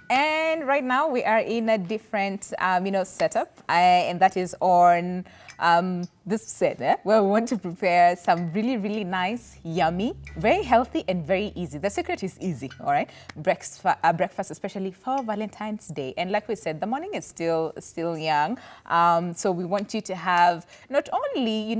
And right now we are in a different, setup, and that is on this set where we want to prepare some really, really nice, yummy, very healthy and very easy. The secret is easy, all right? Breakfast, especially for Valentine's Day. And like we said, the morning is still young, so we want you to have not only,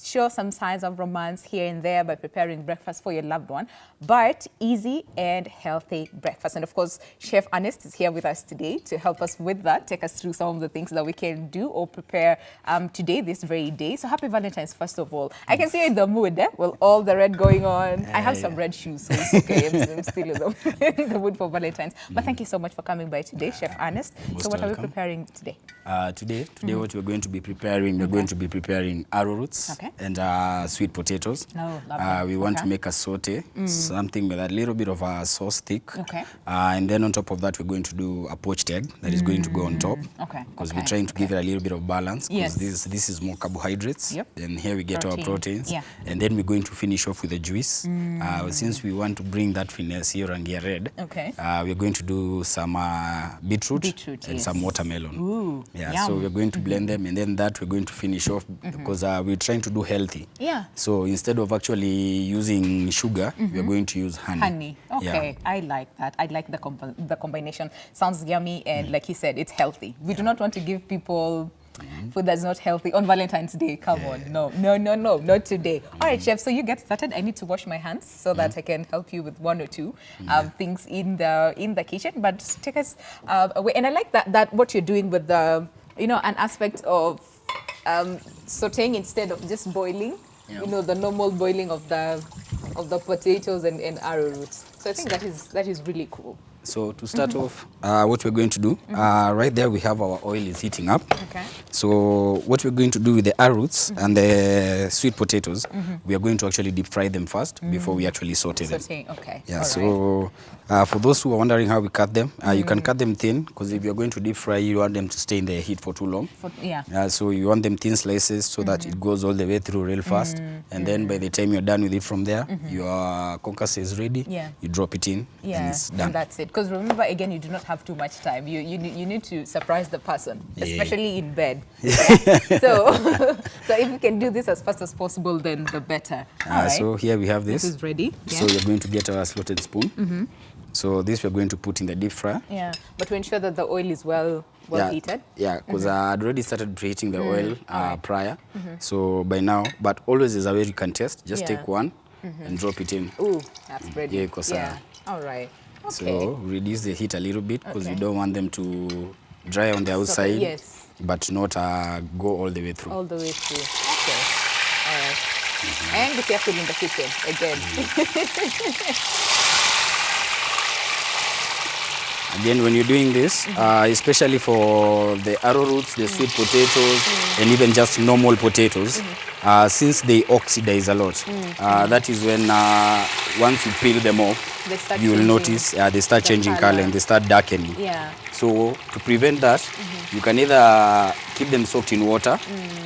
show some signs of romance here and there by preparing breakfast for your loved one, but easy and healthy breakfast. And of course, Chef Ernest is here with us today to help us with that, take us through some of the things that we can do or prepare today, this very day. So happy Valentine's, first of all. I can see you in the mood, with all the red going on. I have some red shoes, so it's okay. I'm still in the mood for Valentine's. But thank you so much for coming by today, Chef Ernest. So what are we preparing today? Today what we're going to be preparing, we're going to be preparing arrowroots and sweet potatoes. Oh, lovely. We want to make a saute, something with a little bit of a sauce thick. Okay. And then on top of that, we're going to do a poached egg that is going to go on top. Okay. Because we're trying to give it a little bit of balance. Because Yes. this is more carbohydrates. Yep. And here we get our proteins. Yeah. And then we're going to finish off with the juice. Since we want to bring that finesse here and get red, we're going to do some beetroot and some watermelon. Ooh, yeah. yum. So we're going to blend them, and then that we're going to finish off because we're trying to do healthy. Yeah. So instead of actually using sugar, we're going to use honey. Honey. Okay. Yeah. I like that. I like the combination. Sounds yummy, and like you said, it's healthy. We do not want to give people food that's not healthy on Valentine's Day. Come on. No, not today. All right, Chef, so you get started. I need to wash my hands so that I can help you with one or two things in the kitchen. But take us away. And I like that what you're doing with the, an aspect of sauteing instead of just boiling. Yeah. The normal boiling of the potatoes and arrowroots. So I think that is really cool. So to start off, what we're going to do, right there we have our oil is heating up. Okay. So what we're going to do with the arrowroots and the sweet potatoes, we are going to actually deep fry them first before we actually saute them. Okay. Yeah. All So for those who are wondering how we cut them, you can cut them thin, because if you're going to deep fry, you want them to stay in the heat for too long. So you want them thin slices so that it goes all the way through real fast. And then by the time you're done with it from there, your concasse is ready. Yeah. You drop it in, and it's done. And that's it. Because remember, again, you do not have too much time. You need to surprise the person, especially in bed. So if you can do this as fast as possible, then the better. Right. So here we have this. This is ready. So you're going to get a slotted spoon. So this we're going to put in the deep fryer. Yeah, but to ensure that the oil is well heated. Yeah, because I'd already started preheating the oil prior. So by now, but always there's a way you can test. Just take one and drop it in. Ooh, that's ready. Yeah, because all right. Okay. So reduce the heat a little bit, because you don't want them to dry on the outside, but not go all the way through. All the way through. Okay. All right. And be careful in the kitchen again. Again, when you're doing this, especially for the arrowroots, the sweet potatoes, and even just normal potatoes, since they oxidize a lot, that is when once you peel them off, you will notice they start changing color and they start darkening. Yeah. So to prevent that, you can either keep them soaked in water,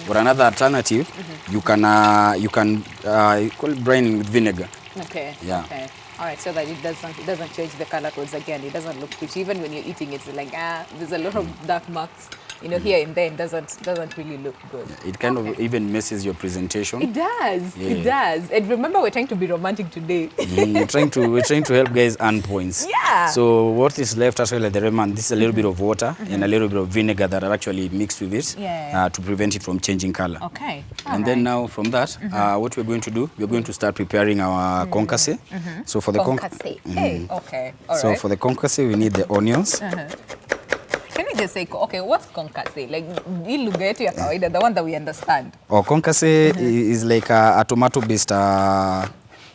or another alternative, you can call it brining with vinegar. Okay. Yeah. Okay. All right, so that it doesn't change the color codes again. It doesn't look pretty. Even when you're eating, it's like there's a lot of dark marks, here and there. It doesn't really look good. Yeah, it kind of even messes your presentation. It does. Yeah. It does. And remember, we're trying to be romantic today. We're trying to help guys earn points. Yeah. So what is left actually at the remnant, this is a little bit of water and a little bit of vinegar that are actually mixed with it to prevent it from changing color. Okay. And then now from that, what we're going to do, we're going to start preparing our concasse. So for the concasse. Hey, okay. All so right. for the concasse, we need the onions. Can we just say, okay, what's concasse? Like, the one that we understand. Concasse is like a tomato-based,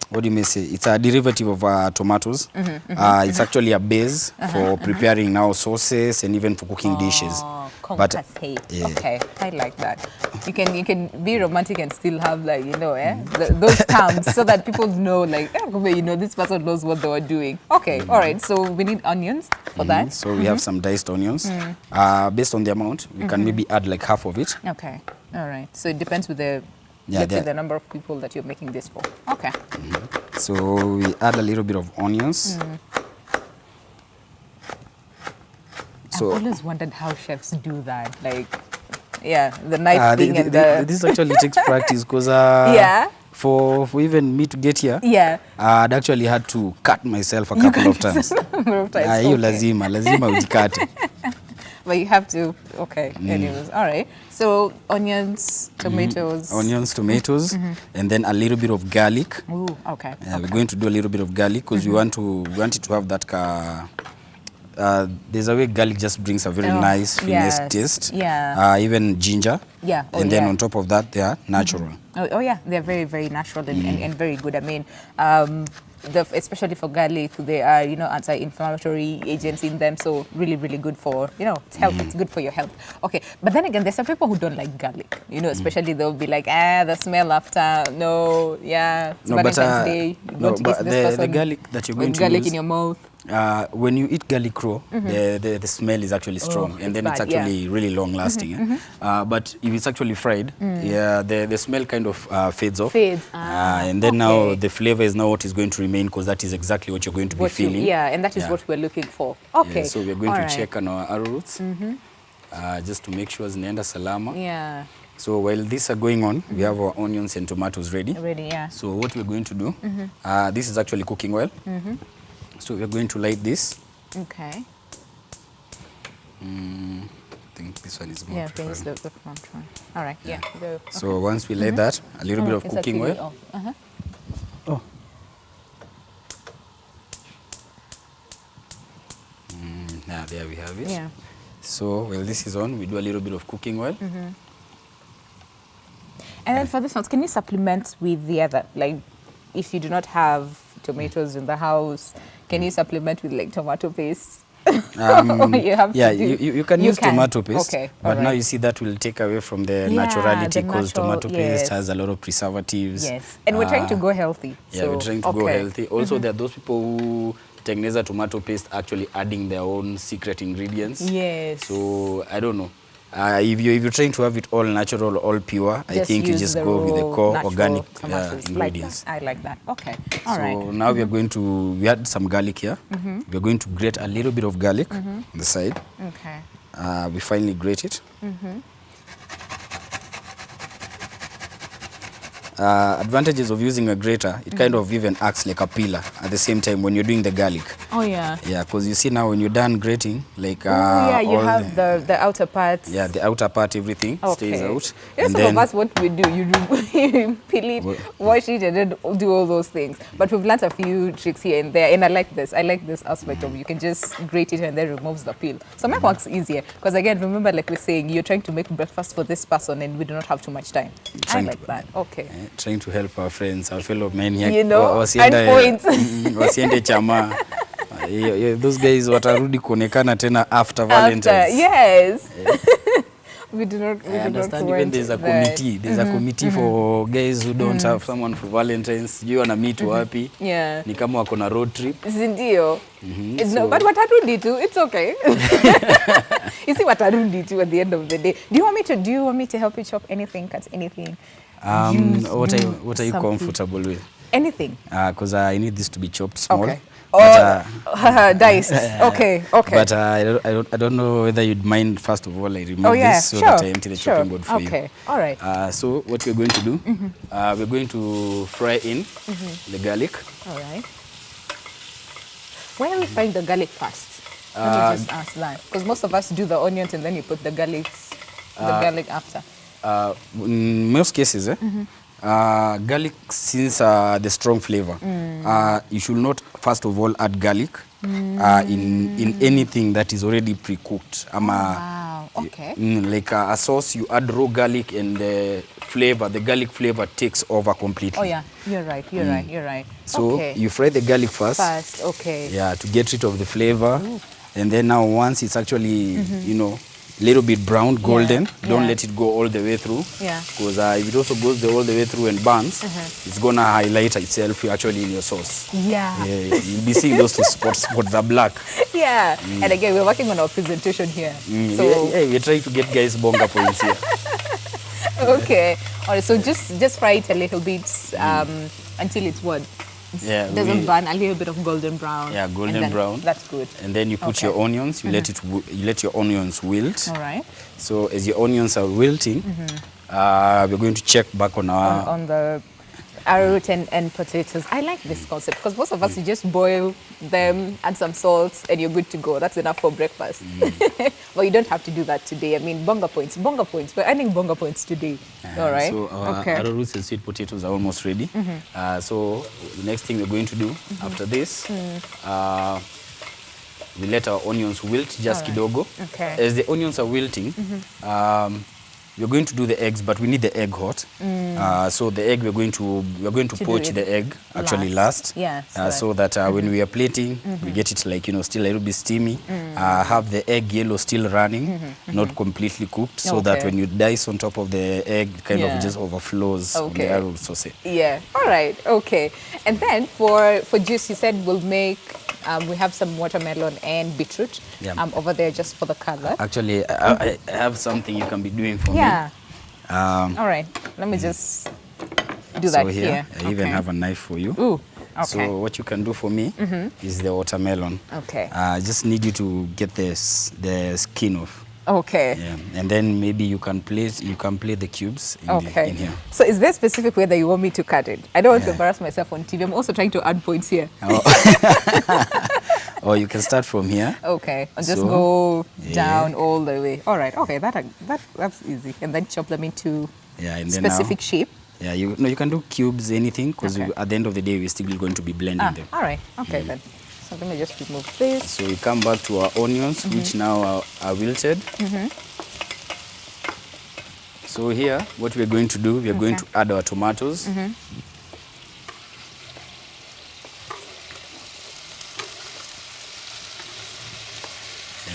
what do you may say? It's a derivative of tomatoes. It's actually a base for preparing now sauces and even for cooking dishes. Concasse. Okay, I like that. You can be romantic and still have those terms so that people know this person knows what they were doing. Okay, all right. So we need onions for that. So we have some diced onions. Based on the amount, we can maybe add like half of it. Okay, all right. So it depends with the number of people that you're making this for. Okay. So we add a little bit of onions. So always wondered how chefs do that. Like, yeah, the knife thing and this actually takes practice because yeah. For even me to get here, Yeah. I'd actually had to cut myself a couple of times. Hiyo lazima ujikate. But you have to, okay, anyways, all right. So onions, tomatoes. Onions, tomatoes, and then a little bit of garlic. Ooh, okay. We're going to do a little bit of garlic because we want it to have that there's a way garlic just brings a very nice finesse taste. Yeah. Even ginger. Yeah. And then on top of that, they are natural. Oh yeah, they're very, very natural and very good. I mean, especially for garlic, they are, you know, anti-inflammatory agents in them. So really, really good for, you know, it's health. It's good for your health. Okay. But then again, there's some people who don't like garlic. You know, especially they'll be like, the smell after. No, yeah. It's Valentine's Day. The garlic that you're going to garlic use, in your mouth. when you eat garlic raw, the smell is actually strong, and then it's actually really long lasting. But if it's actually fried, yeah, the smell kind of fades off. And then now the flavor is now what is going to remain, because that is exactly what you're going to be feeling. And that is what we're looking for. Okay. So we're going to check on our arrowroots just to make sure zinaenda salama. Yeah. So while these are going on, we have our onions and tomatoes ready. Yeah. So what we're going to do, this is actually cooking oil. So we're going to light this. Okay. I think this one is more please look the front one. All right, go. Okay. So once we light that, a little bit of cooking oil. Oh. Now there we have it. Yeah. So while this is on, we do a little bit of cooking oil. And then for this one, can you supplement with the other, like if you do not have tomatoes in the house, can you supplement with like tomato paste? You have you can use tomato paste, but now right. you see that will take away from the naturality, because tomato paste has a lot of preservatives. Yes, and we're trying to go healthy. Yeah, we're trying to go healthy. Also, there are those people who tengeneza tomato paste actually adding their own secret ingredients. Yes. So I don't know. If you're trying to have it all natural, all pure, I think you just go with the core organic ingredients. I like that. Okay. All right. So now we had some garlic here. We're going to grate a little bit of garlic on the side. Okay. We finally grate it. Advantages of using a grater, it kind of even acts like a peeler at the same time when you're doing the garlic. Oh yeah. Yeah, because you see now when you're done grating, like you have the outer part. Yeah, the outer part, everything stays out. You know, some of us, what we do, you peel it, wash it, and then do all those things. But we've learned a few tricks here and there, and I like this. I like this aspect of you can just grate it and then removes the peel. So my work's easier, because again, remember, like we're saying, you're trying to make breakfast for this person, and we do not have too much time. I like that. Okay. Trying to help our friends, our fellow men here. You know, and points. Wasiende chama. Those guys watarudi kuonekana tena after Valentines. Yes. We do not. I understand even there's a committee. There's a committee for guys who don't have someone for Valentines. You wanna meet wapi? Yeah. Ni kama wako na road trip. Sindio. No, but watarudi too. It's okay. You see watarudi too at the end of the day. Do you want me to help you chop anything, cut anything? What are you comfortable with? Anything. Because I need this to be chopped small. Okay. Diced. Okay. But I don't know whether you'd mind. First of all, I remove this so that I empty the chopping board for you. Okay. All right. So what we're going to do, we're going to fry in the garlic. All right. Why are we frying the garlic first? Let me just ask that, because most of us do the onions and then you put the garlic after. In most cases, garlic, since the strong flavor, you should not first of all add garlic in anything that is already pre-cooked. Wow, okay. Like a sauce, you add raw garlic and the garlic flavor takes over completely. Oh yeah, you're right. So you fry the garlic first. Okay. Yeah, to get rid of the flavor. And then now once it's actually, little bit brown, golden, don't let it go all the way through. Yeah. Because if it also goes all the way through and burns, it's going to highlight itself actually in your sauce. Yeah. You'll be seeing those two spots are black. Yeah. And again, we're working on our presentation here. So we're trying to get guys bonga points here. Okay. All right, so just fry it a little bit until it's what? Yeah, doesn't burn, a little bit of golden brown. Yeah, golden brown. That's good. And then you put your onions. You let your onions wilt. All right. So as your onions are wilting, we're going to check back on our On the arrowroot and potatoes. I like this concept because most of us, you just boil them, add some salt, and you're good to go. That's enough for breakfast. But you don't have to do that today. I mean, bonga points. We're earning bonga points today. All right. So our arrowroots and sweet potatoes are almost ready. So the next thing we're going to do after this, we let our onions wilt just kidogo. Okay. As the onions are wilting, we're going to do the eggs, but we need the egg hot. So the egg we're going to poach the egg actually last. Yeah. So that when we are plating, we get it like still a little bit steamy. Have the egg yellow still running, not completely cooked, so that when you dice on top of the egg, it kind of just overflows on the arrowroot sauce. Yeah. All right. Okay. And then for juice, you said we'll make. We have some watermelon and beetroot over there just for the color. Actually, I have something you can be doing for me. Yeah. All right. Let me just do that here. I even have a knife for you. Ooh. Okay. So what you can do for me is the watermelon. Okay. I just need you to get the skin off. Okay. Yeah. And then maybe you can place the cubes in here. So is there a specific way that you want me to cut it? I don't want to embarrass myself on TV. I'm also trying to add points here. Or you can start from here. Okay. I'll just go down all the way. All right. Okay. That's easy. And then chop them into specific shape. Yeah. You can do cubes, anything, because at the end of the day, we're still going to be blending them. All right. Okay then. So let me just remove this. So we come back to our onions, which now are wilted. So here, what we're going to do, we're going to add our tomatoes. And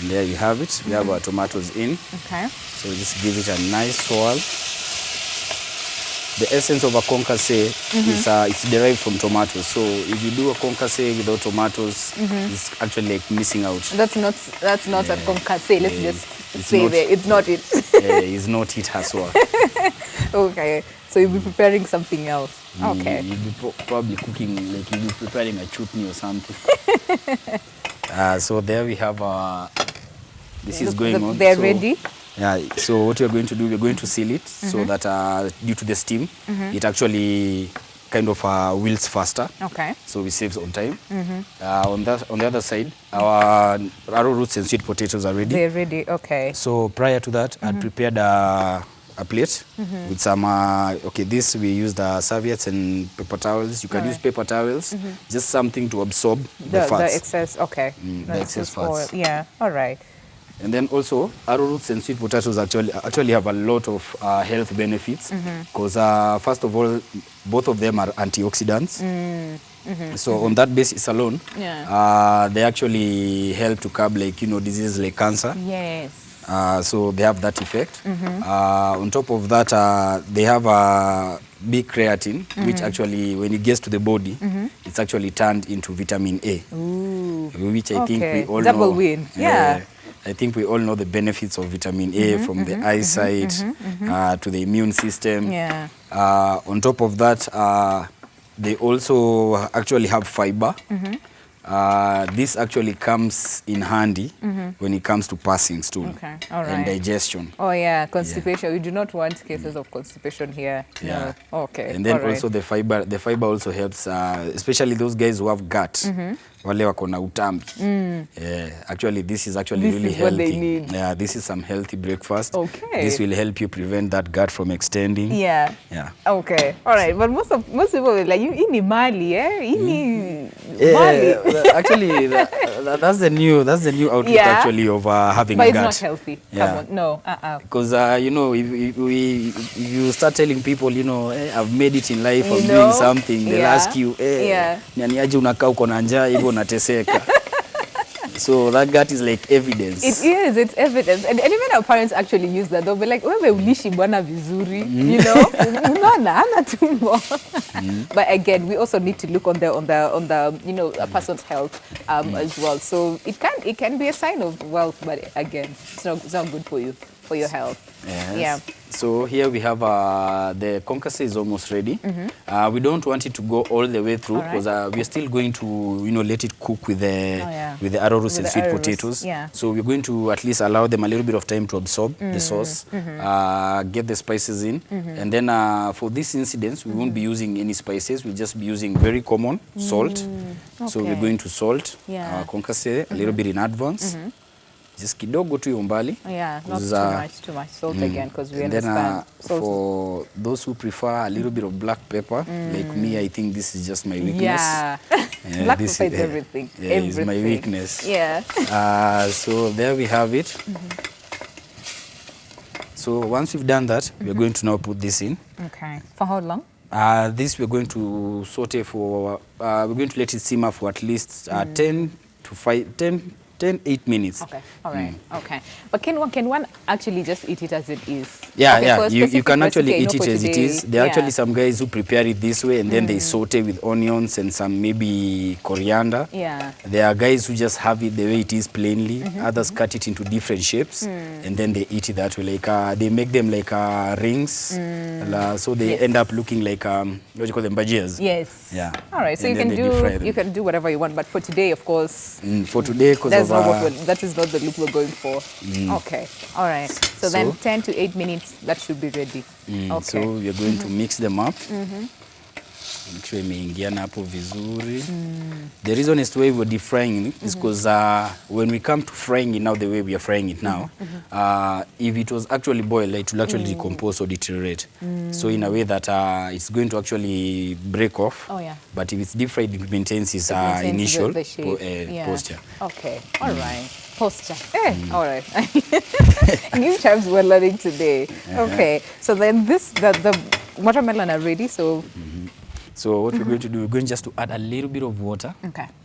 there you have it. We have our tomatoes in. Okay. So we just give it a nice swirl. The essence of a concassé is it's derived from tomatoes. So if you do a concassé without tomatoes, it's actually like missing out. That's not a concassé. Let's just say there. It's not it. It's not it as well. Okay. So you'll be preparing something else. Okay. You'll be probably cooking, like you'll be preparing a chutney or something. So there we have this is going on. They're ready. Yeah, so what we're going to do, we're going to seal it so that due to the steam, it actually kind of wilts faster. Okay. So we save on time. On the other side, our arrowroots and sweet potatoes are ready. They're ready, okay. So prior to that, I'd prepared a plate with some, this we used serviettes and paper towels. You can use paper towels, just something to absorb the fats. The excess, okay. The excess fats. Oil. Yeah, all right. And then also, arrowroots and sweet potatoes actually have a lot of health benefits because first of all, both of them are antioxidants. So on that basis alone, they actually help to curb diseases like cancer. Yes. So they have that effect. On top of that, they have a big creatine, which actually, when it gets to the body, it's actually turned into vitamin A, which I think we all know. Double win. Yeah. I think we all know the benefits of vitamin A from the eyesight to the immune system. Yeah. On top of that, they also actually have fiber. This actually comes in handy when it comes to passing stool and digestion. Oh yeah, constipation. We do not want cases of constipation here. Yeah. No. Okay. And then also the fiber also helps, especially those guys who have gut. Wale wako na utambi. Actually, this is really healthy. What they need. Yeah, this is some healthy breakfast. Okay. This will help you prevent that gut from extending. Yeah. Yeah. Okay. All right. But most people are like, you ini Mali, eh? Ini Mali. Actually, that's the new outlook actually of having but a gut. But it's not healthy. Come on. No. Because if you start telling people, I've made it in life, I'm doing something, they'll ask you, nyani aje unakaa uko na njaa hivyo unateseka. So that gut is like evidence. It is, it's evidence. And even our parents actually use that. They'll be like, wewe ulishi bwana vizuri, unaona hana tumbo. But again, we also need to look on the a person's health as well. So it can be a sign of wealth, but again, it's not good for you. for your health. Yes. Yeah. So here we have the concasse is almost ready. We don't want it to go all the way through because we're still going to, let it cook with the arrowroot and sweet potatoes. Yeah. So we're going to at least allow them a little bit of time to absorb the sauce, get the spices in, and then for this incident, we won't be using any spices. We'll just be using very common salt. So we're going to salt our concasse a little bit in advance. Just kidogo tu umbali. Yeah, not too much salt again, because we understand. For those who prefer a little bit of black pepper, like me, I think this is just my weakness. Yeah, black pepper is everything. Yeah, it's my weakness. Yeah. So there we have it. So once we've done that, we're going to now put this in. Okay. For how long? This we're going to saute for, we're going to let it simmer for at least 10 to 8 minutes. Okay, all right, okay. But can one actually just eat it as it is? Yeah, okay, yeah, you can actually recipe, eat it as it is. There are actually some guys who prepare it this way and then they saute with onions and some maybe coriander. Yeah. There are guys who just have it the way it is plainly. Others cut it into different shapes and then they eat it that way. Like they make them like rings, so they end up looking like what do you call them, bhajias? Yes. Yeah. All right, so you can do whatever you want, but for today, of course. For today, because that is not the look we're going for. Okay, all right. So then 10 to 8 minutes, that should be ready. Okay. So we're going to mix them up. Make sure imeingiana hapo vizuri. The reason is the way we're deep frying it is because when we come to frying it now the way we are frying it now, if it was actually boiled, it will actually decompose or deteriorate. So in a way that it's going to actually break off. Oh yeah. But if it's deep fried, it maintains its initial posture. Okay, all right. Posture. All right. New terms we're learning today. Okay, so then the watermelon are ready, so... So what we're going to do, we're going just to add a little bit of water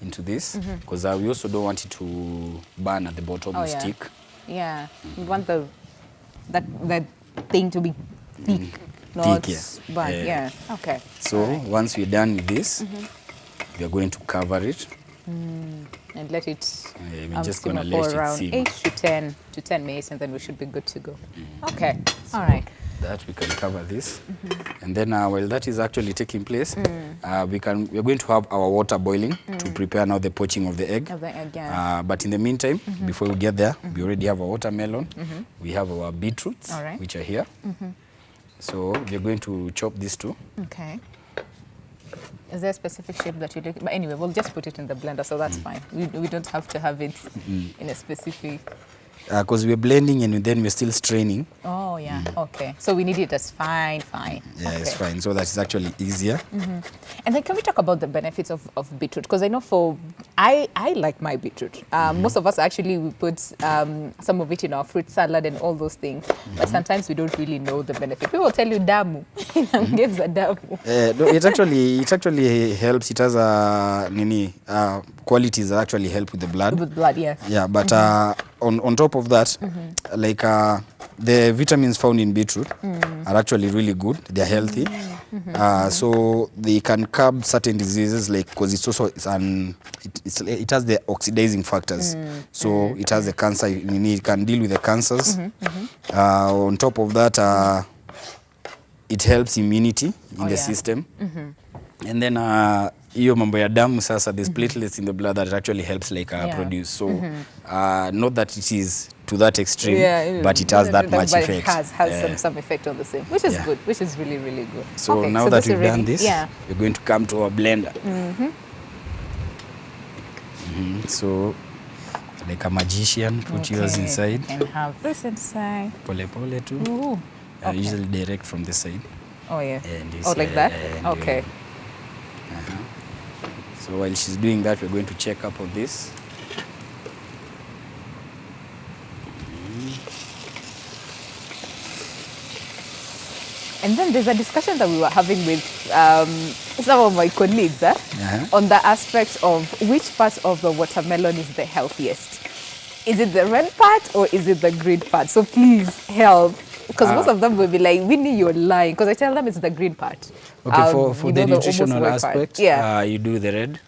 into this, because we also don't want it to burn at the bottom or stick. Yeah, we want that thing to be thick, not burn. Yeah, okay. So once we're done with this, we are going to cover it. And let it we're just simmer gonna let for around it 8 to 10 minutes, and then we should be good to go. Okay, all right. That we can cover this, and then while that is actually taking place, we're going to have our water boiling to prepare now the poaching of the egg. But in the meantime, before we get there, we already have our watermelon. We have our beetroots, which are here. So we're going to chop these two. Okay. Is there a specific shape that you like? But anyway, we'll just put it in the blender, so that's fine. We don't have to have it in a specific... Because we're blending and then we're still straining. Oh, yeah. Okay. So we need it as fine. Yeah, it's fine. So that's actually easier. And then can we talk about the benefits of beetroot? Because I know I like my beetroot. Most of us actually, we put some of it in our fruit salad and all those things. But sometimes we don't really know the benefit. People tell you damu. Damu. No, it actually helps. It has qualities that actually help with the blood. With blood, yeah. Yeah, but on top of that, like the vitamins found in beetroot are actually really good. They're healthy, so they can curb certain diseases, like because it's also it has the oxidizing factors. So it has the cancer. It can deal with the cancers. On top of that, it helps immunity in the system, and then. Hiyo mambo ya damu sasa, there's platelets in the blood that actually helps produce. So not that it is to that extreme, but it has that much effect. It has some effect on the same, which is good, which is really, really good. So now that we've done this, we're going to come to our blender. So like a magician, put yours inside. And have this inside. Pole pole too. Usually direct from the side. Oh yeah. Like that? Okay. So while she's doing that, we're going to check up on this. And then there's a discussion that we were having with some of my colleagues on the aspect of which part of the watermelon is the healthiest. Is it the red part or is it the green part? So please help. because most of them will be like, Winnie, you're lying. Because I tell them it's the green part. Okay, for the nutritional aspect, yeah. you do the red.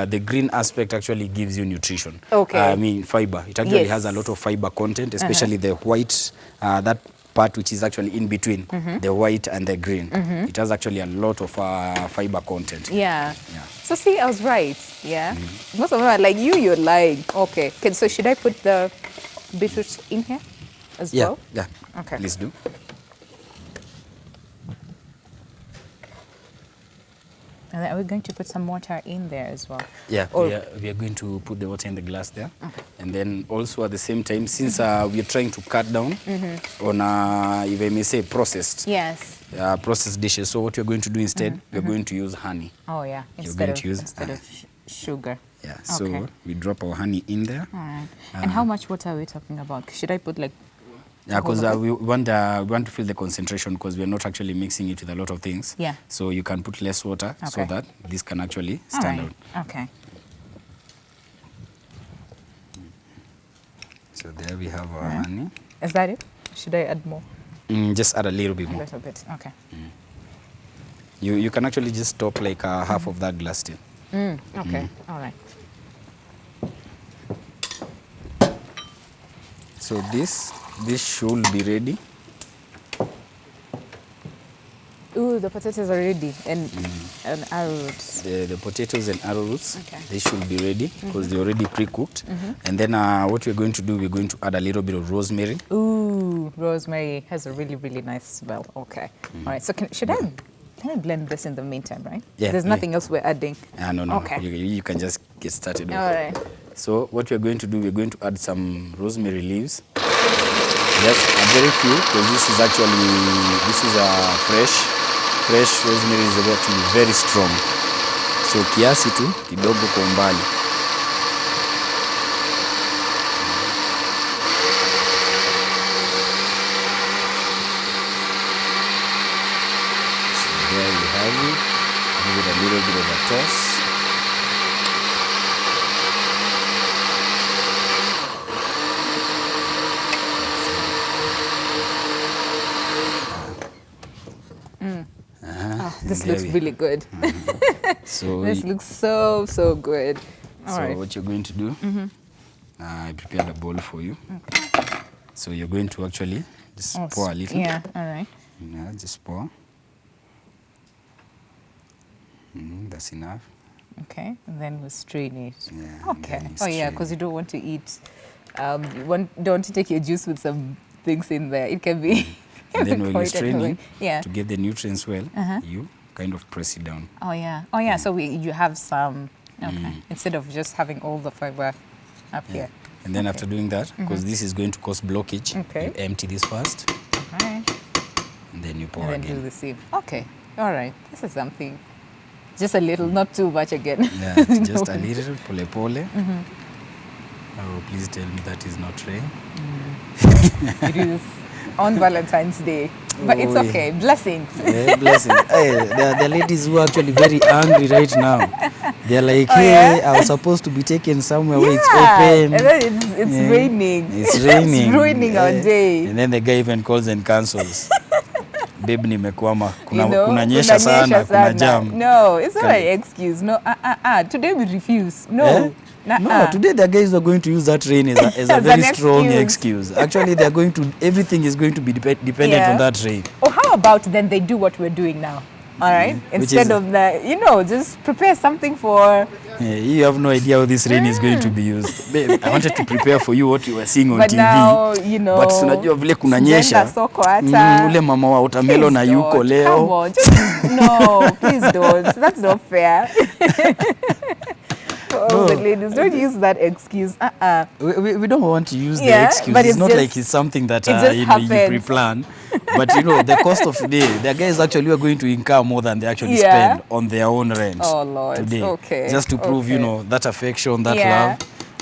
The green aspect actually gives you nutrition. Okay. I mean, fiber. It actually has a lot of fiber content, especially the white, that part which is actually in between the white and the green. It has actually a lot of fiber content. Yeah. So see, I was right. Yeah. Most of them are like, you're lying. Okay. So should I put the beetroot in here as well? Yeah. Okay. Please do. And then are we going to put some water in there as well? Yeah, we are going to put the water in the glass there. Okay. And then also at the same time, since we are trying to cut down on, if I may say, processed. Yes. Processed dishes. So what you're going to do instead, we're going to use honey. Oh, yeah. Instead of sugar. Yeah, so we drop our honey in there. All right. And how much water are we talking about? Should I put like... Yeah, because we want to feel the concentration, because we're not actually mixing it with a lot of things. Yeah. So you can put less water so that this can actually stand out. Okay. So there we have our honey. Is that it? Should I add more? Just add a little bit more. A little bit, okay. You can actually just stop like half of that glass still. Okay, all right. So this should be ready. Ooh, the potatoes are ready, and arrowroots. The potatoes and arrowroots, okay. They should be ready because they're already pre-cooked. And then what we're going to do, we're going to add a little bit of rosemary. Ooh, rosemary has a really, really nice smell. Okay. All right, so can I blend this in the meantime, right? Yeah. There's nothing else we're adding? No. Okay. You can just get started. All right. So what we're going to do, we're going to add some rosemary leaves. Just a very few, because this is a fresh rosemary is about to be very strong. So kiasi tu kidogo kwa umbali. So there you have it. Give it a little bit of a toss. This looks really good. So this looks so good. All right. What you're going to do, I prepared a bowl for you. Okay. So you're going to actually just pour a little. Yeah, all right. Yeah, just pour. That's enough. Okay, and then we'll strain it. Yeah, okay. Oh yeah, because you don't want to eat, don't want to take your juice with some things in there. It can be... And then when you're straining, to get the nutrients well, you kind of press it down. Oh yeah. So you have some. Okay. Instead of just having all the fiber up here. And then after doing that, because this is going to cause blockage, you empty this first. Okay. And then you pour and then again. do the same. Okay. All right. This is something. Just a little, not too much again. Yeah, just a little, pole pole. Oh, please tell me that is not rain. It is on Valentine's Day. But it's okay. Blessings. Yeah, blessings. Hey, the ladies who are actually very angry right now. They're like, hey, I was supposed to be taken somewhere where it's open. And then it's raining. It's raining. It's ruining our day. And then the guy even calls and cancels. Babe, nimekwama. Kunanyesha sana, kuna jam. No, it's not an excuse. No, today we refuse. No. No, today the guys are going to use that rain as a very strong excuse. Actually, they're going to, everything is going to be dependent on that rain. Or how about then they do what we're doing now? All right? Instead of the, just prepare something for... Yeah, you have no idea how this rain is going to be used. Babe, I wanted to prepare for you what you were seeing on TV. Now, But unajua vile kunanyesha. Ule mama wa watermelon na yuko leo. Come on, no, please don't. That's not fair. Oh, the ladies, don't use that excuse. We don't want to use the excuse. But it's not like it's something that you pre-plan. But the cost of today, the guys actually are going to incur more than they actually spend on their own rent. Oh Lord, today. Okay. Just to prove, that affection, that love.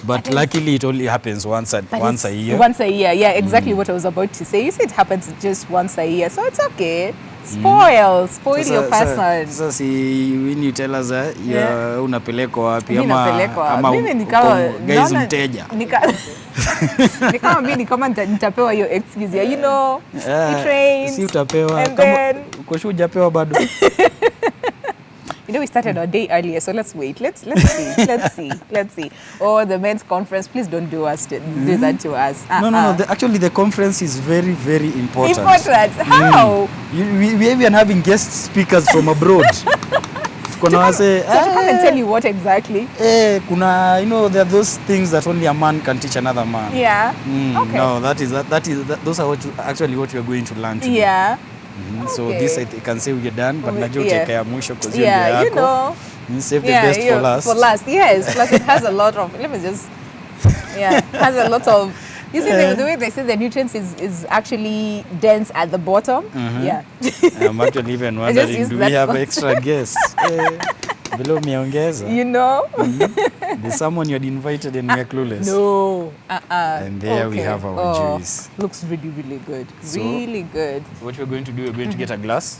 But luckily, it only happens once a year. Once a year, yeah, exactly what I was about to say. You see, it happens just once a year, so it's okay. Spoil your person. Sasa si when you tell us unapelekwa wapi ama mimi ni kama guys mteja. Ni kama mimi ni kama nitapewa hiyo excuse ya train. Si utapewa and kama then uko sure hujapewa bado. We started our day earlier, so let's wait. Let's see. Oh, the men's conference, please don't do that to us. No. Actually, the conference is very, very important. Important? How? We even having guest speakers from abroad. So to come and tell you what exactly? Kuna, there are those things that only a man can teach another man. Yeah. Okay. No, those are actually what we are going to learn today. Yeah. So this I can say we're done, but najua utekea mwisho because save the best for last. For last, yes. Plus it has a lot of, has a lot of, you see the way they say the nutrients is actually dense at the bottom. Yeah. I'm actually even wondering, do we have extra guests? Below miongeza. There's someone you had invited and we are clueless. No. And there we have our juice. Looks really, really good. So, really good. What we're going to do, we're going to get a glass.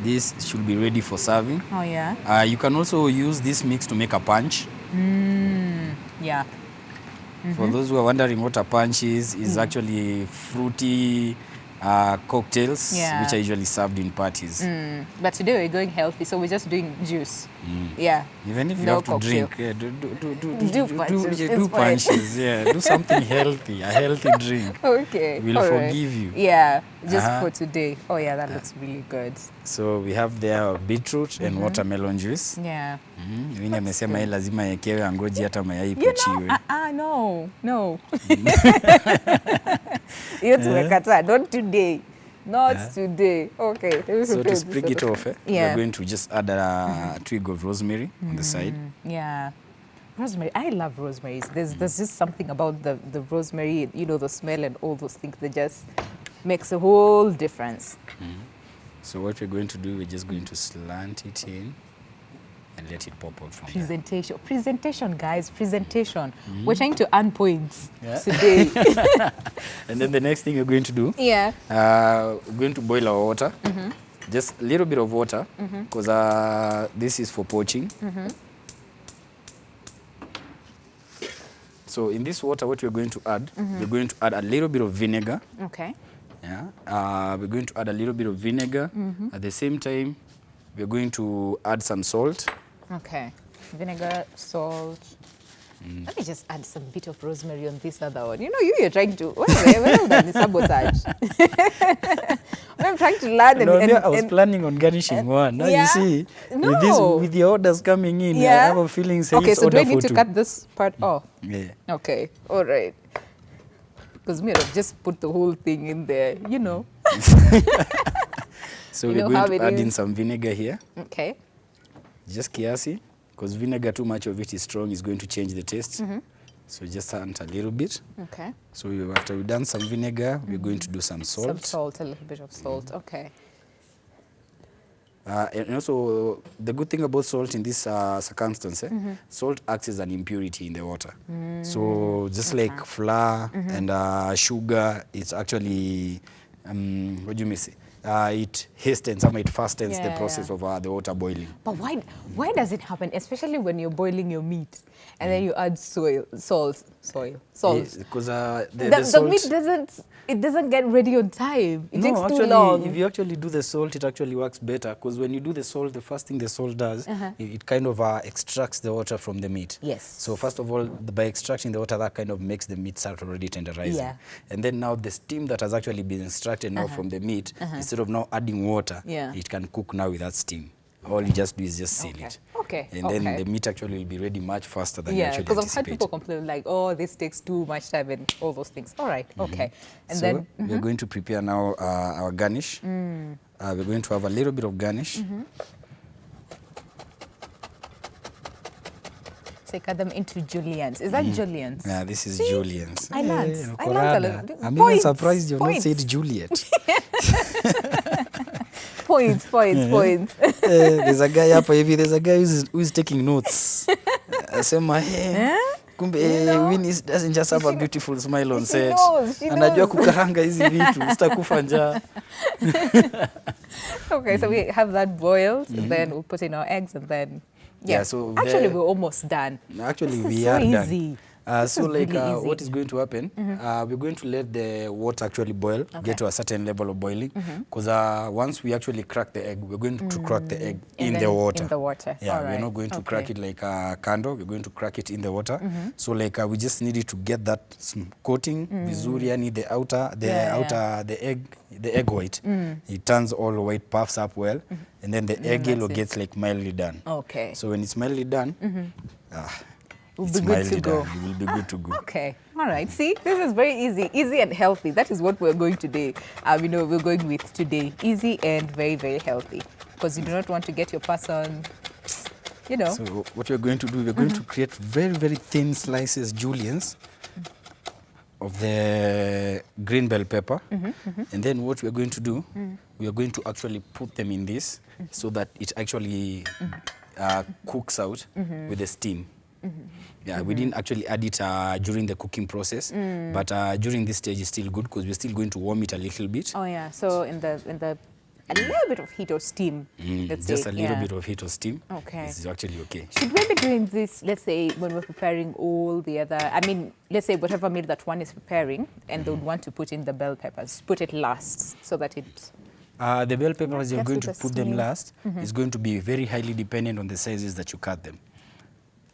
This should be ready for serving. Oh, yeah. You can also use this mix to make a punch. Yeah. For those who are wondering what a punch is actually fruity cocktails, which are usually served in parties. But today we're going healthy, so we're just doing juice. Yeah. Even if you No have to cocktail. drink, Do punches. Do something healthy, a healthy drink. Okay. We'll forgive you. Yeah, just for today. Oh yeah, that looks really good. So we have there beetroot and watermelon juice. Yeah. Mimi amesema yeye lazima yekewe angoje hata mayai ipochiwe. No. Not today. Not today. Okay. So to sprig it off, Yeah. we're going to just add a twig of rosemary on the side. Yeah. Rosemary. I love rosemary. There's just something about the rosemary, the smell and all those things that just makes a whole difference. So what we're going to do, we're just going to slant it in and let it pop out from there. Presentation, guys. Presentation. We're trying to earn points today. And then the next thing we're going to do, we're going to boil our water. Just a little bit of water, because this is for poaching. So in this water, what we're going to add, we're going to add a little bit of vinegar. Okay. Yeah. We're going to add a little bit of vinegar. At the same time, we're going to add some salt. Okay. Vinegar, salt. Let me just add some bit of rosemary on this other one. You're trying to, well done, sabotage. I'm trying to learn. I was planning on garnishing one. Now you see, with the orders coming in, I have a feeling saying okay, so do I need to cut this part off? Yeah. Okay, all right. Because me, I've just put the whole thing in there, So we're going to add in some vinegar here. Okay. Just kiasi, because vinegar, too much of it is strong, is going to change the taste. So just add a little bit. Okay. So after we've done some vinegar, we're going to do some salt. Some salt, a little bit of salt. Okay. And also, the good thing about salt in this circumstance, salt acts as an impurity in the water. So just like flour and sugar, it's actually, what do you say? It hastens, it fastens the process of the water boiling. But why does it happen, especially when you're boiling your meat and then you add salt? Because the meat doesn't get ready on time. It takes actually, too long. If you actually do the salt, it actually works better, because when you do the salt, the first thing the salt does, it kind of extracts the water from the meat. Yes. So first of all, by extracting the water, that kind of makes the meat start already tenderizing. Yeah. And then now the steam that has actually been extracted now from the meat, instead of now adding water, it can cook now with that steam. All you just do is just seal it. Okay. And then the meat actually will be ready much faster than you actually anticipate. Because I've heard people complain like, oh, this takes too much time and all those things. All right, okay. And so then we're going to prepare now our garnish. We're going to have a little bit of garnish. So cut them into juliennes. Is that juliennes? Yeah, this is juliennes. I learned a little. I'm even surprised you've not said Juliet. Points. There's a guy who's taking notes. Asema, hey, Kumbe You know? Winnie doesn't just have a beautiful smile on set. She Anajua knows. kukaranga hizi vitu, sitakufa njaa. Okay, so we have that boiled, then we'll put in our eggs, and then Yeah, so actually we're almost done. Actually, This is we so are easy. done. This So is like really easy. what is going to happen, we're going to let the water actually boil, get to a certain level of boiling. Because once we actually crack the egg, we're going to crack the egg in the water. In the water. Yeah, All we're right. not going to crack it like a candle. We're going to crack it in the water. So like we just needed to get that coating, vizuri, yani the egg white. It turns all white, puffs up well, and then the egg yellow gets like mildly done. Okay. So when it's mildly done, We'll it's be good to mildly go. done. You will be good to go. Okay. All right. See, this is very easy and healthy. That is what we're going today. We're going with today. Easy and very, very healthy. Because you do not want to get your person, So what we're going to do, we're going to create very, very thin slices, juliennes, of the green bell pepper. And then what we're going to do, we are going to actually put them in this so that it actually cooks out with the steam. Yeah, we didn't actually add it during the cooking process, but during this stage it's still good because we're still going to warm it a little bit. Oh yeah, so in the a little bit of heat or steam. Let's Just say. a little bit of heat or steam. Okay. This is actually okay. Should we be doing this, let's say, when we're preparing all the other, let's say whatever meal that one is preparing, and they would want to put in the bell peppers, put it last so that it... The bell peppers, you're Gets going with to the put them steam. last. It's going to be very highly dependent on the sizes that you cut them.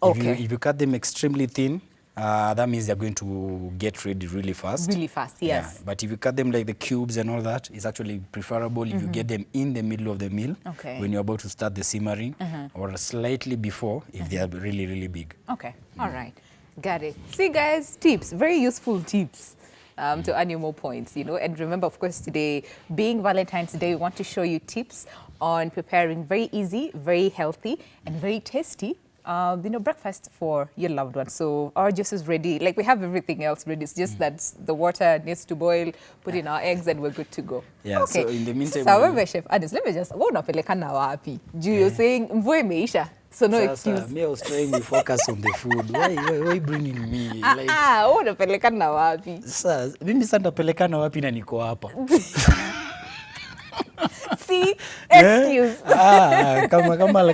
Okay. If you cut them extremely thin, that means they're going to get ready really fast. Really fast, yes. Yeah, but if you cut them like the cubes and all that, it's actually preferable if you get them in the middle of the meal Okay. when you're about to start the simmering, or slightly before if they are really, really big. Okay, all right, got it. See guys, tips, very useful tips to earn you more points, and remember, of course, today being Valentine's Day, we want to show you tips on preparing very easy, very healthy, and very tasty breakfast for your loved one. So our juice is ready. Like, we have everything else ready. It's just that the water needs to boil, put in our eggs, and we're good to go. Yeah, okay. so in the meantime... So wewe chef, Anis, let me just, unapelekana wapi? You're saying mvua imeisha. So no excuse. Me, I was trying to focus on the food. Why bringing me? Like, unapelekana wapi? sasa, mimi sasa nitapelekana wapi na niko hapa? See, excuse.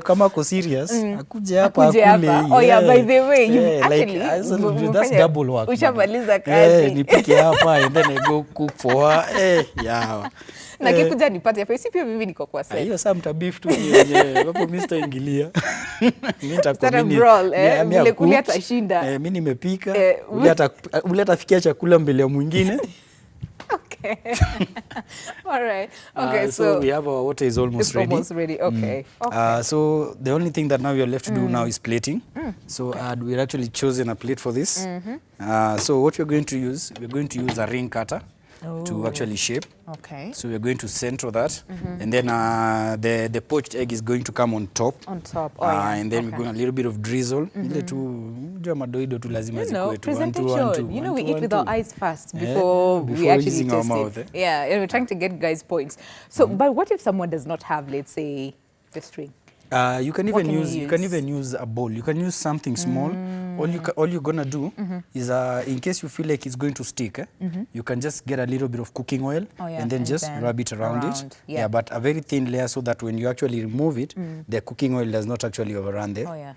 Kama ko serious, akuje hapa Akuje akule. hapa. Oh yeah, by the way, you like, actually that's double work. Ushamaliza kazi. Nipike hapa and then I go cook for her. Yeah. Na kikuja nipate hapa, si pia mimi niko kwa set. Hiyo saa mtabeef tu yenyewe. Hapo mimi sitaingilia. Mimi Start a brawl, vile kule atashinda. Mimi nimepika. Ule atafikia chakula mbele ya mwingine. Okay. All right. Okay, so we have our water is almost ready. Almost ready. Okay. Okay. So the only thing that now we are left to do now is plating. So we're actually chosen a plate for this. So what we're going to use a ring cutter to actually shape. Okay. So we're going to center that, and then the poached egg is going to come on top. On top. Oh, yeah. And then we're going a little bit of drizzle. Ile tu madoido tu lazima zikuwe tu. Presentation. We eat with our eyes first before we actually using our taste mouth, it. Yeah, and we're trying to get guys points. So, but what if someone does not have, let's say, the string? You can even use a bowl. You can use something small. All you're gonna do is in case you feel like it's going to stick, you can just get a little bit of cooking oil and then just rub it around it. Yeah, but a very thin layer so that when you actually remove it, the cooking oil does not actually overrun there. Oh yeah.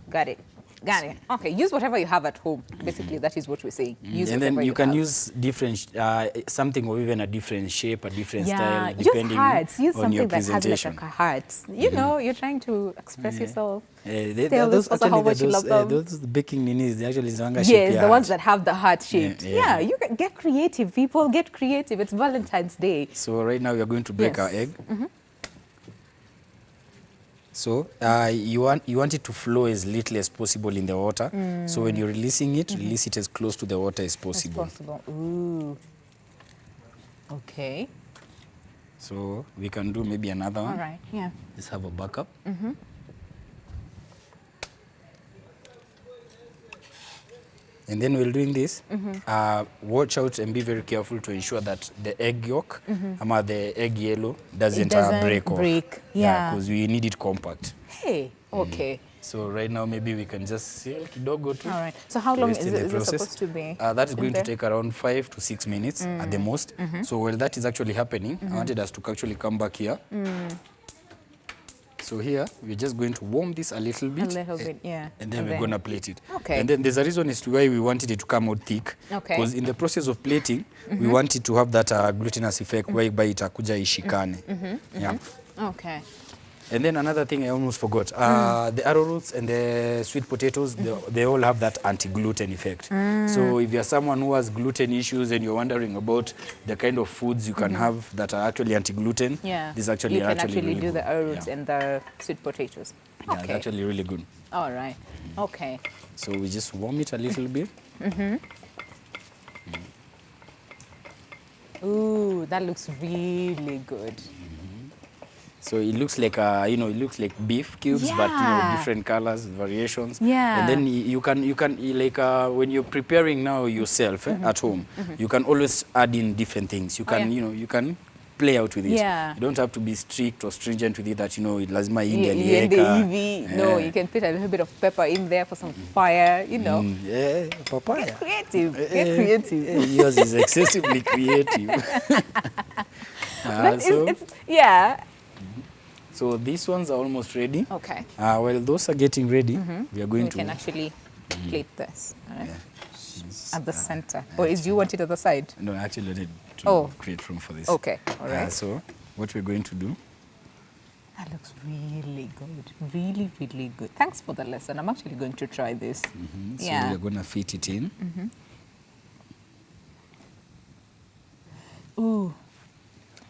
Got it. Got it. Okay, use whatever you have at home. Basically, that is what we're saying. Use and then you can have. use different, something or even a different shape, a different style, use depending hearts. Use on your something that has presentation. like a heart. You know, you're trying to express yourself. Those baking ninis, they actually yes, the ones that have the heart shaped. Yeah, you can get creative, people. Get creative. It's Valentine's Day. So right now we are going to break our egg. So you want it to flow as little as possible in the water. So when you're releasing it, release it as close to the water as possible. Ooh. Okay. So we can do maybe another one. All right. Yeah. Let's have a backup. And then while doing this, watch out and be very careful to ensure that the egg yolk, the egg yellow, doesn't break off. Yeah. Because we need it compact. Hey, okay. So right now maybe we can just seal kidogo too. All right. So how long Rest is in the it process. supposed to be? That is in going there? to take around 5 to 6 minutes at the most. So while that is actually happening, I wanted us to actually come back here. So here, we're just going to warm this a little bit. A little bit, yeah. And then we're going to plate it. Okay. And then there's a reason as to why we wanted it to come out thick. Okay. Because in the process of plating, we want it to have that glutinous effect whereby itakuja ishikane. Yeah. Okay. And then another thing I almost forgot, the arrowroots and the sweet potatoes, they all have that anti-gluten effect. So if you're someone who has gluten issues and you're wondering about the kind of foods you can have that are actually anti-gluten, Yeah. this actually you can actually really do good. the arrowroots Yeah. and the sweet potatoes. Yeah, Okay. it's actually really good. All right. Okay. So we just warm it a little bit. Ooh, that looks really good. So it looks like, it looks like beef cubes, but Yeah. different colors, variations. Yeah. And then you can like when you're preparing now yourself at home, you can always add in different things. You can, yeah. you can play out with it. Yeah. You don't have to be strict or stringent with it that, it lazima Yeah, no, you can put a little bit of pepper in there for some fire, Yeah, papaya. Get creative. Get creative. Yours is excessively creative. But yeah. So these ones are almost ready. Okay. While those are getting ready, we are going We to... can actually plate this right? Yeah. at the center. Or do you want it at the side? No, actually I need to create room for this. Okay. All right. So what we're going to do... That looks really good. Really, really good. Thanks for the lesson. I'm actually going to try this. So Yeah. we're going to fit it in. Ooh.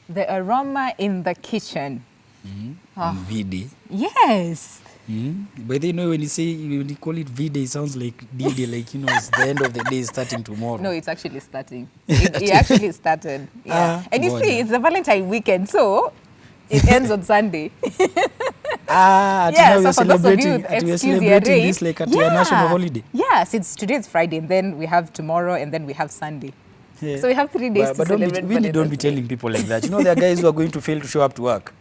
The aroma in the kitchen. And vide. Yes. By the way, when you call it vide, it sounds like D-Day, like, it's the end of the day starting tomorrow. No, it's actually starting. It actually started. Yeah. And you see, it's the Valentine weekend, so it ends on Sunday. Now we're so for those of you celebrating, with we're excuse celebrating this like at a national holiday. Yeah, since today is Friday, and then we have tomorrow, and then we have Sunday. Yeah. So we have 3 days to But celebrate. really don't be telling people like that. There are guys who are going to fail to show up to work.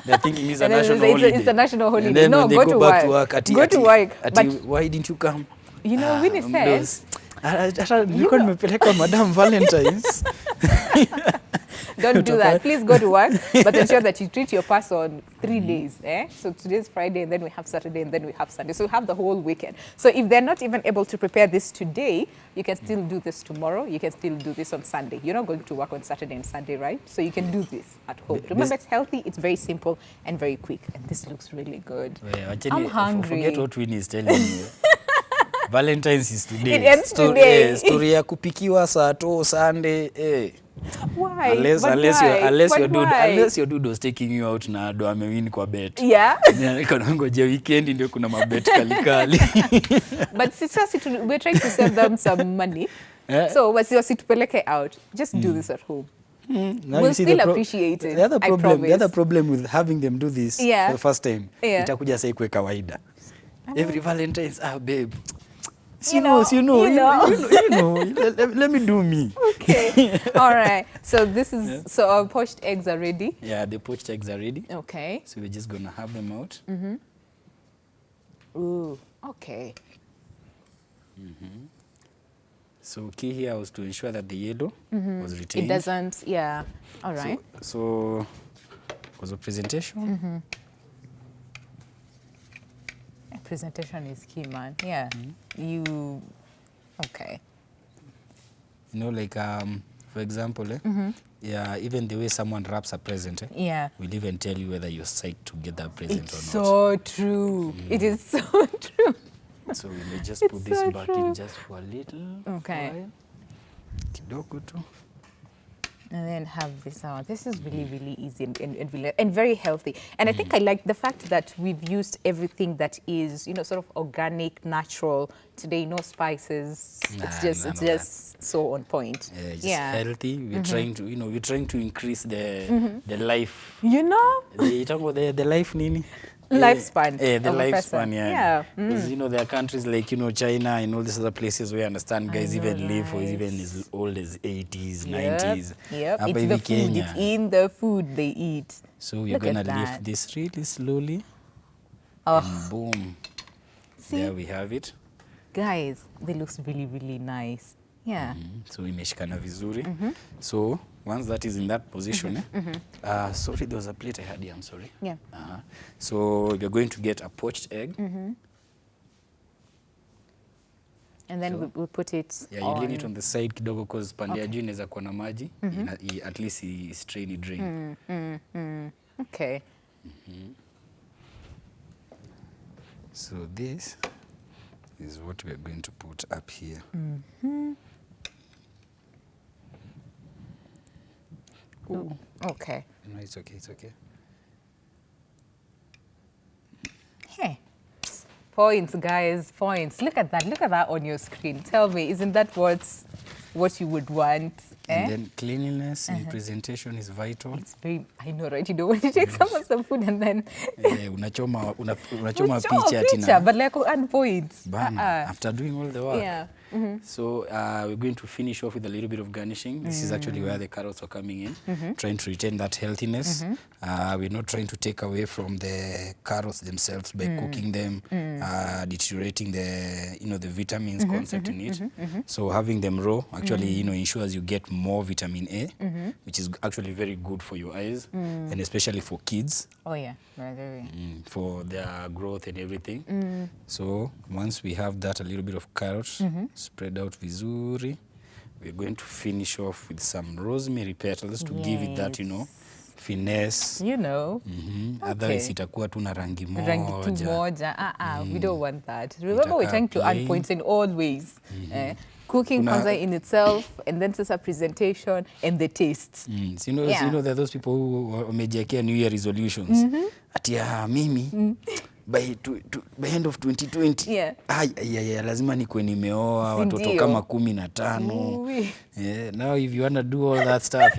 They're thinking it's a And then national it's holiday. It's a national holiday. And then No, when they go go to back work. to work, Go to work. But why didn't you come? Winnie says, Nilikuwa nimepeleka Madam Valentines. don't do that. Please go to work, but ensure that you treat your person 3 days. So today's Friday, and then we have Saturday, and then we have Sunday. So we have the whole weekend. So if they're not even able to prepare this today, you can still do this tomorrow. You can still do this on Sunday. You're not going to work on Saturday and Sunday, right? So you can do this at home. Remember, it's healthy, it's very simple, and very quick. And this looks really good. I'm hungry. Forget what Winnie is telling you. Valentine's is today. It ends today. Story ya kupikiwa saa to Sunday. Why? Unless your dude was taking you out na ado amewin kwa bet. Yeah. Ngoja weekend ndio kuna mabet kali. But we're trying to save them some money. So wasitupeleke out. Just do this at home. We'll still appreciate it. The other problem with having them do this for the first time, itakuja sasa ikuwe kawaida. Every Valentine's, babe. You know. Let me do me. Okay. All right. So this is so our poached eggs are ready. Yeah, the poached eggs are ready. Okay. So we're just gonna have them out. Ooh. Okay. So key here was to ensure that the yellow was retained. It doesn't. Yeah. All right. So because of presentation. Presentation is key, man. Yeah. Okay. Like for example, yeah, even the way someone wraps a present, will even tell you whether you're psyched to get that present it's or not. So true. It is so true. So we may just put this back in just for a little while. Kidogo tu. And then have this out. This is really, really easy and very healthy. And I think I like the fact that we've used everything that is, sort of organic, natural. Today, no spices. It's just so on point. Yeah, just healthy. We're trying to, we're trying to increase the life. The life nini. Lifespan. The lifespan, yeah. Because, there are countries like, China and all these other places where I understand guys even live for even as old as 80s, 90s. Yep, it's the food. It's in the food they eat. So you're going to lift this really slowly. Oh. And boom. there we have it. Guys, they looks really, really nice. Yeah. So imeshikana vizuri. So once that is in that position, sorry, there was a plate I had here, I'm sorry. Yeah. So you're going to get a poached egg. And then So, we put it yeah, you lean it on the side kidogo because pande ya juu inaweza kuwa na maji. At least strain it drain. Okay. So this is what we are going to put up here. Oh, okay. No, it's okay, it's okay. Hey. Points, guys, points. Look at that on your screen. Tell me, isn't that what you would want? And then cleanliness and presentation is vital. It's very, I know, right? You don't want to take some food and then Unachoma Unachoma picha picture, but like on points. Bana, after doing all the work. Yeah. So we're going to finish off with a little bit of garnishing. This is actually where the carrots are coming in, trying to retain that healthiness. We're not trying to take away from the carrots themselves by cooking them, deteriorating the vitamins concept in it. So having them raw actually ensures you get more vitamin A, which is actually very good for your eyes and especially for kids. Oh yeah, very. For their growth and everything. So once we have that, a little bit of carrot spread out vizuri, we're going to finish off with some rosemary petals to give it that, finesse. Otherwise itakuwa tu na rangi moja. We don't want that. Remember, we're trying to earn points in all ways. Cooking kwanza in itself, and then sasa presentation and the taste. You know, there are those people who wamejiwekea New Year resolutions. Ati mimi by end of 2020 lazima nikuwe nimeoa watoto kama 15. Now if you want to do all that stuff,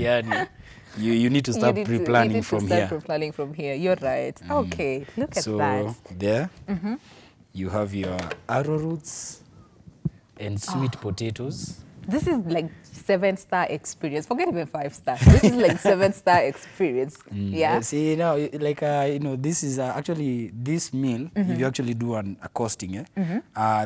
you need to start pre-planning from here. Pre-planning from here. You're right. Okay, look at that. So there, you have your arrowroots and sweet potatoes. This is like 7-star experience. Forget even 5-star. This is like 7-star experience. Yeah. See now, like this is actually this meal. If you actually do a costing,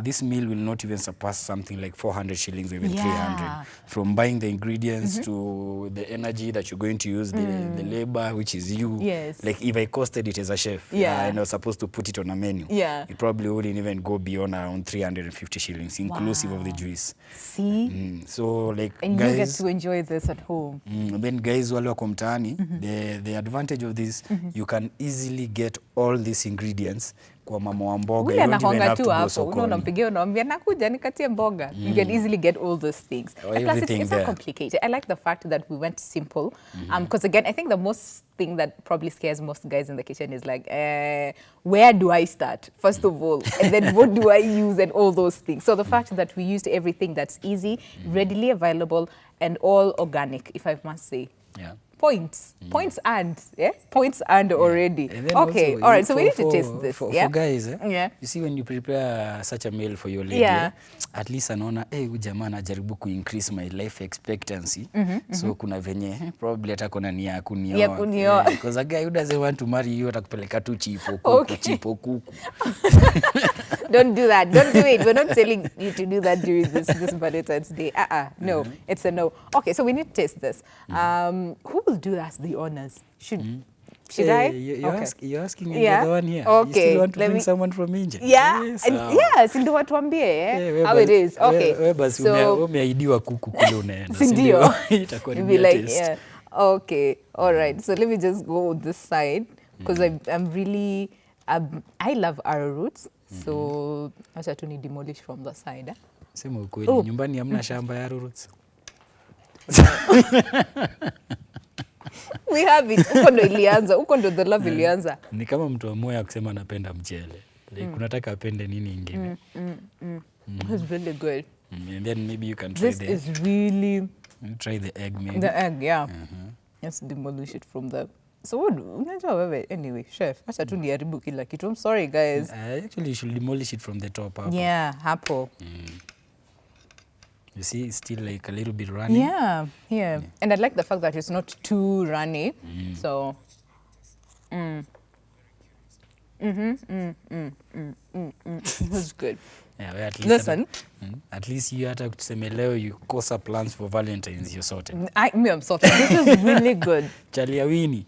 this meal will not even surpass something like 400 shillings or even 300. From buying the ingredients to the energy that you're going to use, the labor, which is you. Yes. Like if I costed it as a chef, and I was supposed to put it on a menu, it probably wouldn't even go beyond around 350 shillings, inclusive of the juice. See. So like. And guys, you get to enjoy this at home. Then guys wale wako mtaani, the advantage of this, you can easily get all these ingredients kwa mama wa mboga. You don't even have to go sokoni. Unampigia unamwambia nakuja nikatie mboga. You can easily get all those things. And plus it's not complicated. I like the fact that we went simple. Because again, I think the most thing that probably scares most guys in the kitchen is like, where do I start, first of all? And then what do I use and all those things. So the fact that we used everything that's easy, readily available, and all organic, if I must say. Yeah. Points earned, points earned already. Okay, all right, so we need to taste this. For guys, you see when you prepare such a meal for your lady, at least anaona, huyu jamaa anajaribu increase my life expectancy. So kuna venye, probably hata kona nia ya kunioa. Because a guy who doesn't want to marry you, atakupeleka tu chipo kuku. Don't do that. Don't do it. We're not telling you to do that during this Valentine's Day. No, it's a no. Okay, so we need to taste this. Who will do us the honors? Should I? You're asking me the one here. Okay. You still want to bring someone from India? Yeah. Yes, ndio watuambie how it is. Okay. Wewe basi umeahidiwa kuku kule unaenda. Ndio. Itakuwa ni taste. Okay. All right. So let me just go on this side because I'm really I love arrowroots. So acha tu ni demolish from the side. Sema ukweli, nyumbani hamna shamba ya arrowroots. We have it. Uko ndo ilianza. Uko ndo the love ilianza. Ni kama mtu wa moyo akisema anapenda mchele. Like unataka apende nini ingine. It's really good. And then maybe you can try this is really... Try the egg maybe. The egg, yeah. Let's demolish it from the... So unajua wewe, anyway, chef, acha tu niharibu kila kitu. I'm sorry, guys. Actually, you should demolish it from the top. Hapo. Yeah, hapo. You see, it's still like a little bit runny. Yeah. And I like the fact that it's not too runny. So, It was good. Yeah, well, at least Listen, at least you hata tuseme leo you kosa plans for Valentines, you're sorted. I'm sorry. This is really good. Chalia Wini,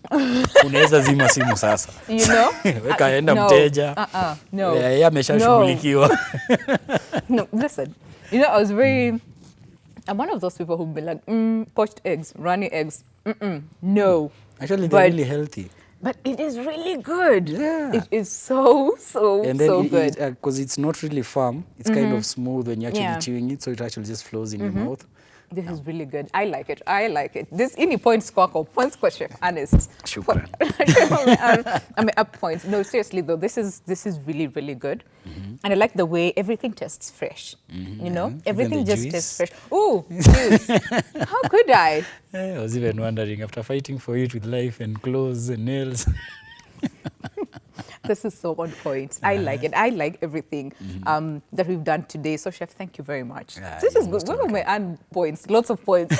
unaweza zima simu sasa. You know? Weka enda No. mteja. No. Yeye ameshashughulikiwa. No, listen. You know, I was very... I'm one of those people who've been like, poached eggs, runny eggs. No. Actually, they're really healthy. But it is really good. Yeah. It is so And then so good. because it's not really firm, it's kind of smooth when you're actually chewing it, so it actually just flows in your mouth. This is really good. I like it. I like it. This any points squawk points question. Honest. Shukran. I mean up points. No, seriously though, this is really good. And I like the way everything tastes fresh. You know, everything the just juice. tastes fresh. Ooh, juice. How could I? I was even wondering, after fighting for it with life and clothes and nails. This is so on point. I like it. I like everything that we've done today. So, Chef, thank you very much. This is good. Where were my earned points? Lots of points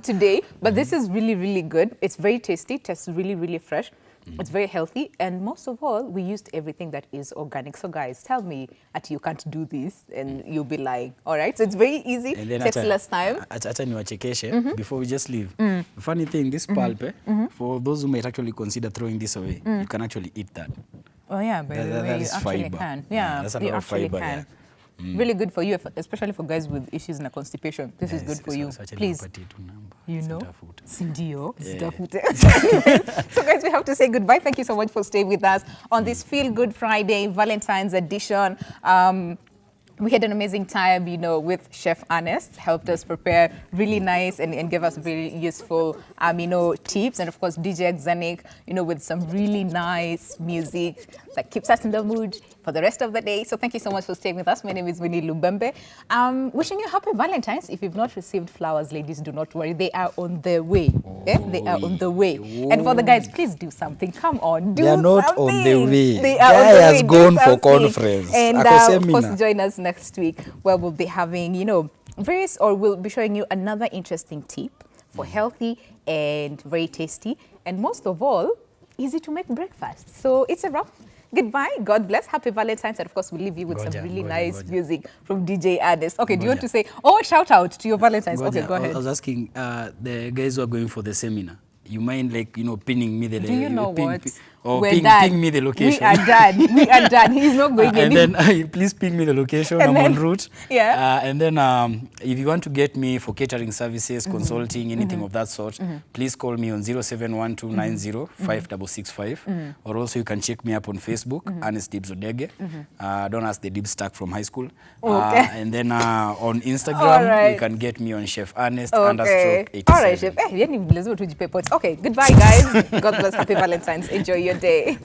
today. But this is really good. It's very tasty. Tastes really fresh. It's very healthy. And most of all, we used everything that is organic. So, guys, tell me that you can't do this and you'll be lying. All right? So, it's very easy. Takes less time. Acha niwachekeshe before we just leave. The funny thing, this pulp, for those who might actually consider throwing this away, you can actually eat that. Oh, yeah, by the way, that you is actually fiber. can. Yeah, That's a you lot of actually fiber, can. Really good for you, especially for guys with issues in constipation. This is good for you. Please, you know, Sindio, So guys, we have to say goodbye. Thank you so much for staying with us on this Feel Good Friday Valentine's edition. We had an amazing time, you know, with Chef Ernest, helped us prepare really nice and give us very useful, you know, tips. And of course, DJ Xanic, you know, with some really nice music that keeps us in the mood for the rest of the day. So thank you so much for staying with us. My name is Winnie Lubembe. Wishing you happy Valentine's. If you've not received flowers, ladies, do not worry. They are on their way. They are on the way. And for the guys, please do something. Come on, do something. They are not on the way. They are Guy on the way. has gone for conference. And of course, join us next week where we'll be having, you know, we'll be showing you another interesting tip for healthy and very tasty. And most of all, easy to make breakfast. So it's a wrap. Goodbye. God bless. Happy Valentine's. And of course, we'll leave you with some really nice music from DJ Ernest. Okay, do you want to say, shout out to your Valentine's? Okay, go ahead. I was asking the guys who are going for the seminar, you mind, like, you know, pinning me the... Do you know what? Or We're ping me the location. We are done. We are done. He's not going anywhere. And then please ping me the location. I'm en route. Yeah. And then if you want to get me for catering services, consulting, anything of that sort, please call me on 0712905665. Or also you can check me up on Facebook, Ernest Dibs Odege. Don't ask the Dibs stack from high school. Okay. And then on Instagram, you can get me on Chef Ernest _87. All right, Chef. Okay, goodbye, guys. God bless. Happy Valentine's. Enjoy your day.